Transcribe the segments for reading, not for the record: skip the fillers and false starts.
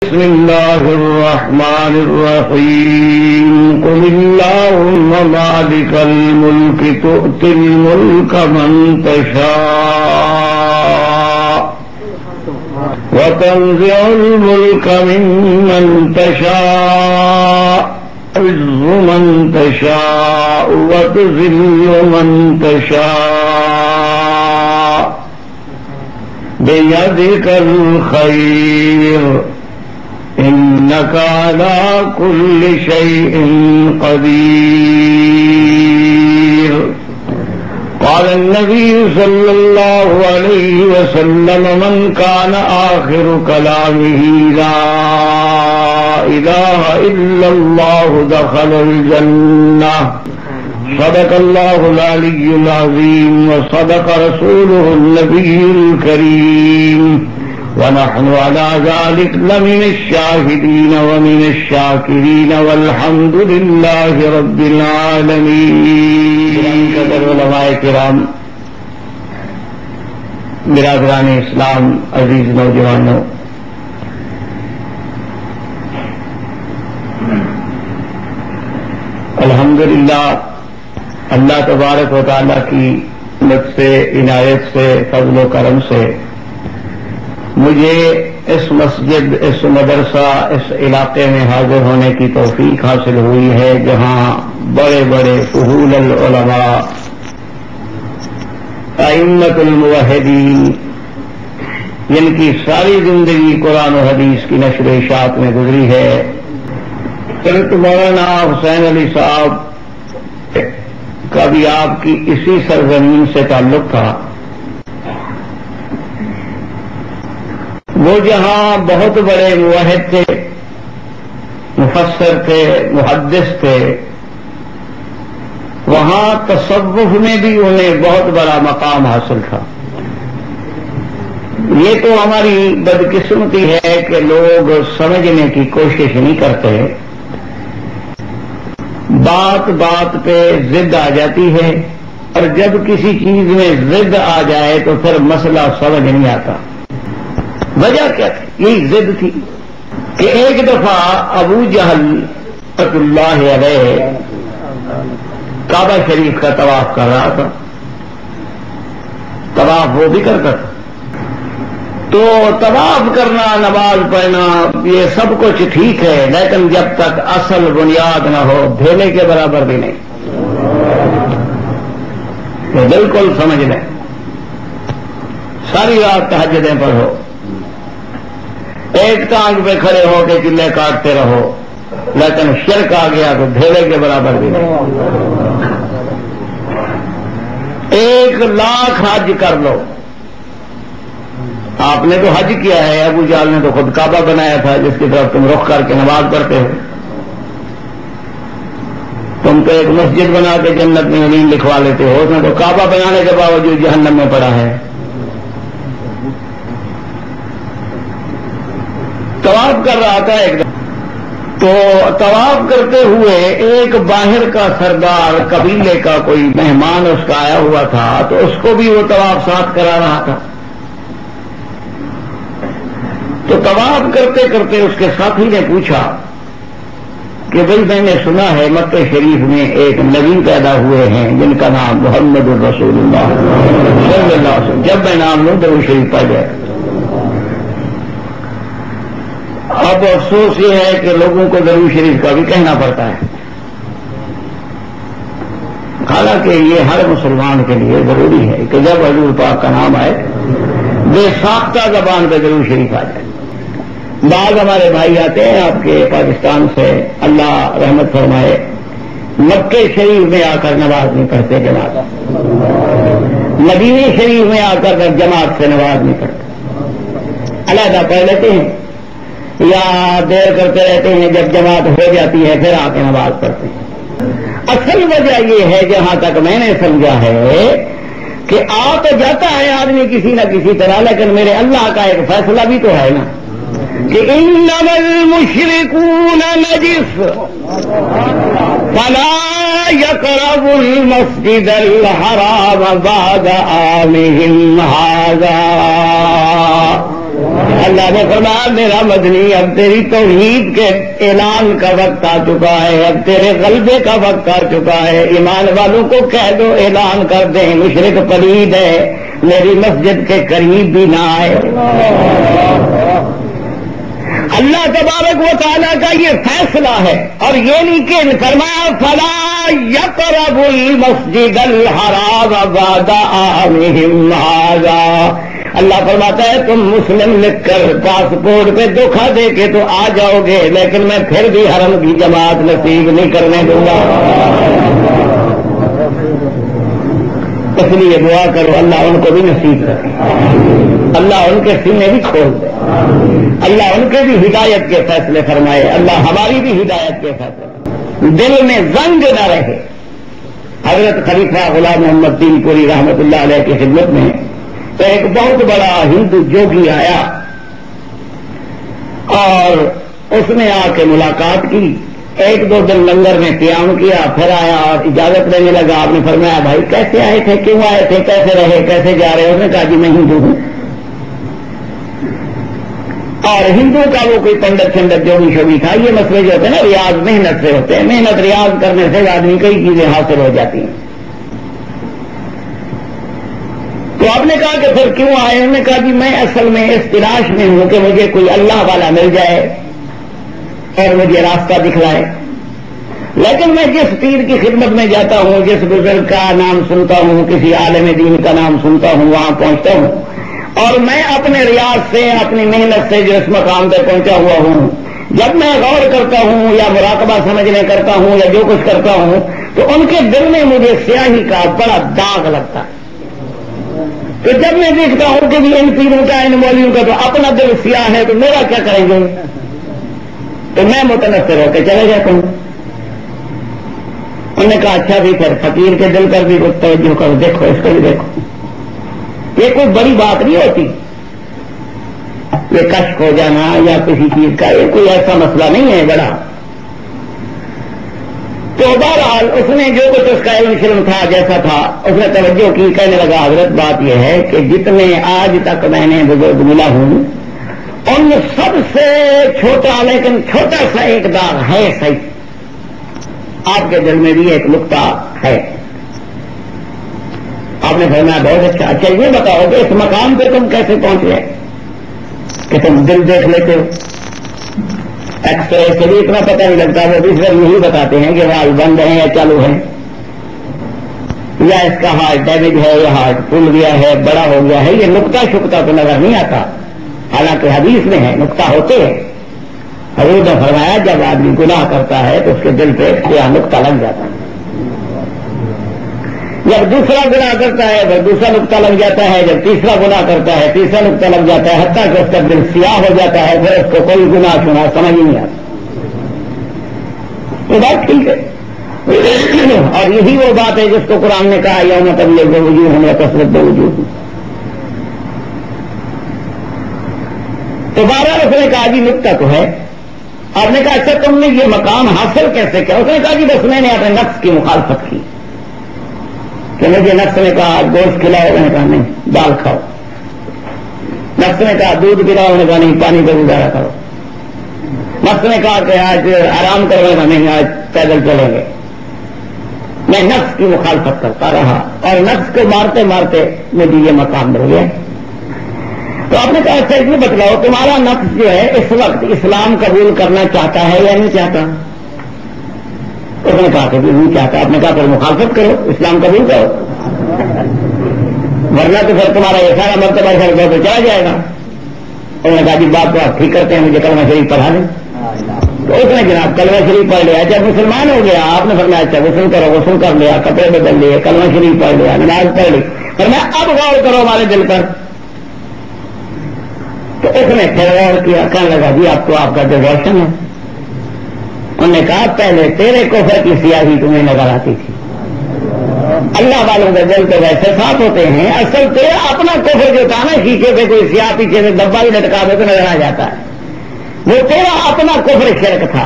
بسم الله الرحمن الرحيم قل اللهم مالك الملك تؤتي الملك من تشاء وتنزع الملك ممن تشاء تعز من تشاء وتذل من تشاء بيدك الخير إنك على كل شيء قدير قال النبي صلى الله عليه وسلم من كان آخر كلامه لا إله إلا الله دخل الجنة صدق الله العلي العظيم وصدق رسوله النبي الكريم ونحن على ذلك لمن الشاهدين ومن الشاكرين والحمد لله رب العالمين. قدر علماء کرام، برادران اسلام، عزیز نوجوانوں، الحمدللہ اللہ تبارک و تعالیٰ کی مجھ سے، عنایت سے، فضل و کرم سے مجھے اس مسجد، اس مدرسہ، اس علاقے میں حاضر ہونے کی توفیق حاصل ہوئی ہے جہاں بڑے بڑے فضول العلماء، ائمۃ الموحدین، جن کی ساری زندگی قرآن و حدیث کی نشر و اشاعت میں گزری ہے، حضرت مولانا حسین علی صاحب کا بھی آپ کی اسی سرزمین سے تعلق تھا. وہ جہاں بہت بڑے موحد تھے، مفسر تھے، محدث تھے، وہاں تصوف میں بھی انہیں بہت بڑا مقام حاصل تھا. یہ تو ہماری بدقسمتی ہے کہ لوگ سمجھنے کی کوشش نہیں کرتے، بات بات پہ ضد آ جاتی ہے، اور جب کسی چیز میں ضد آ جائے تو پھر مسئلہ سمجھ نہیں آتا. وجہ کیا تھی؟ یہی ضد تھی کہ ایک دفعہ ابو جہل رحمۃ اللہ علیہ کعبہ شریف کا طواف کر رہا تھا. طواف وہ بھی کرتا تھا، تو طواف کرنا، نماز پڑھنا، یہ سب کچھ ٹھیک ہے، لیکن جب تک اصل بنیاد نہ ہو ڈھیلے کے برابر بھی نہیں. تو بالکل سمجھ لیں، ساری رات تہجدیں پڑھو، ایک ٹانگ پہ کھڑے ہو کے چلے کاٹتے رہو، لیکن شرک آ گیا تو ڈھیلے کے برابر بھی نہیں. 1,00,000 حج کر لو. آپ نے تو حج کیا ہے، ابو جہل نے تو خود کعبہ بنایا تھا جس کی طرف تم رخ کر کے نماز پڑھتے ہو. تم تو ایک مسجد بنا کے جنت میں نیم لکھوا لیتے ہو، اس نے تو کعبہ بنانے کے باوجود جہنم میں پڑا ہے. طواف کر رہا تھا ایک دم، تو طواف کرتے ہوئے ایک باہر کا سردار قبیلے کا کوئی مہمان اس کا آیا ہوا تھا، تو اس کو بھی وہ طواف ساتھ کرا رہا تھا. تو طواف کرتے کرتے اس کے ساتھی نے پوچھا کہ بھئی میں نے سنا ہے مکہ شریف میں ایک نبی پیدا ہوئے ہیں جن کا نام محمد الرسول اللہ صلی اللہ علیہ وسلم، جب میں نام لوں درود شریف پڑھ جائے. اب افسوس یہ ہے کہ لوگوں کو درود شریف کا بھی کہنا پڑتا ہے، حالانکہ یہ ہر مسلمان کے لیے ضروری ہے کہ جب حضور پاک کا نام آئے بے ساختہ زبان پہ درود شریف آ جائے. بعض ہمارے بھائی آتے ہیں آپ کے پاکستان سے، اللہ رحمت فرمائے، مکہ شریف میں آ کر نماز نہیں پڑھتے جماعت، مدینہ شریف میں آ کر جماعت سے نماز نہیں پڑھتے، علیحدہ پڑھ لیتے ہیں یا دیر کرتے رہتے ہیں، جب جماعت ہو جاتی ہے پھر آ کے نماز پڑھتے ہیں. اصل وجہ یہ ہے جہاں تک میں نے سمجھا ہے کہ آ تو جاتا ہے آدمی کسی نہ کسی طرح، لیکن میرے اللہ کا ایک فیصلہ بھی تو ہے نا کہ انما المشركون نجس فلا يقربوا المسجد الحرام بعد عامهم هذا. اللہ نے فرمایا میرا مدنی اب تیری توحید کے اعلان کا وقت آ چکا ہے، اب تیرے غلبے کا وقت آ چکا ہے، ایمان والوں کو کہہ دو اعلان کر دیں مشرک پلید ہے، میری مسجد کے قریب بھی نہ آئے۔ اللہ تبارک و تعالیٰ کا یہ فیصلہ ہے، اور یہ نہیں کہ فرمایا فلا یقرب المسجد الحرام بعد عامہم ھذا، اللہ فرماتا ہے تم مسلم لکھ کر پاسپورٹ پہ دھوکہ دے کے تو آ جاؤ گے، لیکن میں پھر بھی حرم کی جماعت نصیب نہیں کرنے دوں گا۔ اس لیے دعا کرو اللہ ان کو بھی نصیب کرے، اللہ ان کے سینے بھی کھول دے، اللہ ان کے بھی ہدایت کے فیصلے فرمائے، اللہ ہماری بھی ہدایت کے فیصلے، دل میں زنگ نہ رہے۔ حضرت خلیفہ غلام محمد دین پوری رحمت اللہ علیہ کی خدمت میں تو ایک بہت بڑا ہندو جوگی آیا اور اس نے آ کے ملاقات کی، ایک دو دن لنگر میں قیام کیا، پھر آیا اور اجازت لینے لگا۔ آپ نے فرمایا بھائی کیسے آئے تھے، کیوں آئے تھے، کیسے رہے، کیسے جا رہے؟ اس نے کہا جی میں ہندو ہوں، اور ہندو کا وہ کوئی پنڈت چنڈت جو بھی شوبی تھا، یہ مسئلے جو ہوتے ہیں نا ریاض محنت سے ہوتے ہیں، محنت ریاض کرنے سے آدمی کئی چیزیں حاصل ہو جاتی ہیں۔ تو آپ نے کہا کہ پھر کیوں آئے؟ انہوں نے کہا جی میں اصل میں اس تلاش میں ہوں کہ مجھے کوئی اللہ والا مل جائے اور مجھے راستہ دکھلائے، لیکن میں جس پیر کی خدمت میں جاتا ہوں، جس بزرگ کا نام سنتا ہوں، کسی عالم دین کا نام سنتا ہوں، وہاں پہنچتا ہوں، اور میں اپنے ریاض سے اپنی محنت سے جو اس مقام پہ پہنچا ہوا ہوں، جب میں غور کرتا ہوں یا مراقبہ سمجھنے کرتا ہوں یا جو کچھ کرتا ہوں تو ان کے دل میں مجھے سیاہی کا بڑا داغ لگتا ہے۔ تو جب میں دیکھتا ہوں کہ ان پیروں کا ان مولویوں کا تو اپنا دل سیاہ ہے تو میرا کیا کریں گے، تو میں متنفر ہو کے چلے جاتا ہوں۔ انہوں نے کہا اچھا بھی پھر فقیر کے دل پر بھی کچھ توجہ کرو، دیکھو اس کو بھی دیکھو، یہ کوئی بڑی بات نہیں ہوتی، یہ کشف ہو جانا یا کسی چیز کا یہ کوئی ایسا مسئلہ نہیں ہے بڑا۔ تو بہرحال اس نے جو کچھ اس کا علم شلم تھا جیسا تھا اس نے توجہ کی، کہنے لگا حضرت بات یہ ہے کہ جتنے آج تک میں نے بزرگ ملا ہوں ان سب سے چھوٹا لیکن چھوٹا سا ایک داغ ہے صحیح، آپ کے دل میں بھی ایک نقطہ ہے۔ آپ نے فرمایا بہت اچھا، اچھا یہ بتاؤ کہ اس مقام پہ تم کیسے پہنچ گئے کہ تم دل دیکھ لیتے ہو؟ ایکس رے سے بھی اتنا پتہ نہیں لگتا، وہ دوسرے یہی بتاتے ہیں کہ والو بند ہیں یا چالو ہیں، یا اس کا ہارٹ ڈیمیج ہے یا ہارٹ پھول گیا ہے، بڑا ہو گیا ہے، یہ نقطہ شکتا تو نظر نہیں آتا، حالانکہ حدیث میں ہے نقطہ ہوتے ہیں۔ حضور نے فرمایا جب آدمی گناہ کرتا ہے تو اس کے دل پہ سیاہ نقطہ لگ جاتا ہے، جب دوسرا گناہ کرتا ہے پھر دوسرا نقطہ لگ جاتا ہے، جب تیسرا گناہ کرتا ہے تیسرا نقطہ لگ جاتا ہے، حتیٰ کہ اس کا دل سیاہ ہو جاتا ہے، پھر اس کو کوئی گناہ سنا سمجھ نہیں آتا۔ یہ بات ٹھیک ہے، اور یہی وہ بات ہے جس کو قرآن نے کہا یوم تبیض وجوہ وتسود وجوہ۔ تو بہرحال اس نے کہا جی نقطہ تو ہے۔ آپ نے کہا اچھا تم نے یہ مقام حاصل کیسے کیا؟ اس نے کہا جی بس میں نے اپنے نفس کی مخالفت کی کہ مجھے نفس نے کہا گوشت کھلاؤ، میں نے کہا نہیں دال کھاؤ، نفس نے کہا دودھ پلاؤ، میں نے کہا نہیں پانی پہ گزارا کرو، نفس نے کہا کہ آج آرام کرو، میں نے کہا نہیں آج پیدل چلیں گے۔ میں نفس کی مخالفت کرتا رہا اور نفس کو مارتے مارتے مجھے یہ مقام مل گیا۔ تو آپ نے کہا اچھا یہ بتلاؤ تمہارا نفس جو ہے اس وقت اسلام قبول کرنا چاہتا ہے یا نہیں چاہتا؟ اس نے کہا کہ نہیں چاہتا۔ آپ نے کہا پھر مخالفت کرو، اسلام قبول کرو، ورنہ تو پھر تمہارا یہ سارا مرتبہ چھوڑ دو تو چلا جائے گا۔ انہوں نے کہا جی بات تو آپ ٹھیک کرتے ہیں، مجھے کلمہ شریف پڑھا دیں۔ تو اس نے جناب کلمہ شریف پڑھ لیا، جب مسلمان ہو گیا آپ نے فرمایا اچھا غسل کرو، غسل کر لیا، کپڑے بدل لیے، کلمہ شریف پڑھ لیا، نماز پڑھ لی، فرمایا اب غور کرو ہمارے دل پر۔ تو اس نے پھر غور کیا، کہنے لگا جی اب تو آپ کا دل روشن ہے۔ انہوں نے کہا پہلے تیرے کفر کی سیاہی تمہیں نظر آتی تھی، اللہ والوں کے دل تو ویسے صاف ہوتے ہیں، اصل تیرا اپنا کفر جو تھا نا شیشے پہ کوئی سیاہ پیچھے سے ڈبہ بھی لٹکا دے تو نظر آ جاتا ہے، وہ تیرا اپنا کفر شرک تھا۔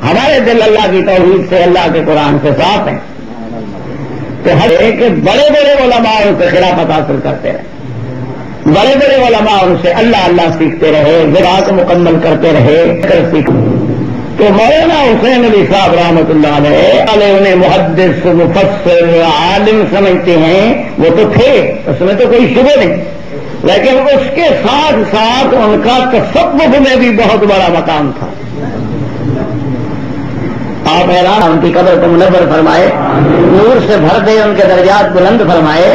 ہمارے دل اللہ کی توحید سے اللہ کے قرآن سے صاف ہیں، تو ہر ایک بڑے بڑے علماء ان سے خلافت حاصل کرتے ہیں۔ بڑے بڑے علماء ان سے اللہ اللہ سیکھتے رہے، زراعت مکمل کرتے رہے، تو مولانا حسین علی صاحب رحمۃ اللہ علیہ انہیں محدث مفسر عالم سمجھتے ہیں، وہ تو تھے، اس میں تو کوئی شبہ نہیں، لیکن اس کے ساتھ ساتھ ان کا تصوف میں بھی بہت بڑا مقام تھا۔ آپ حیران، ان کی قبر کو منور فرمائے، نور سے بھر دے، ان کے درجات بلند فرمائے۔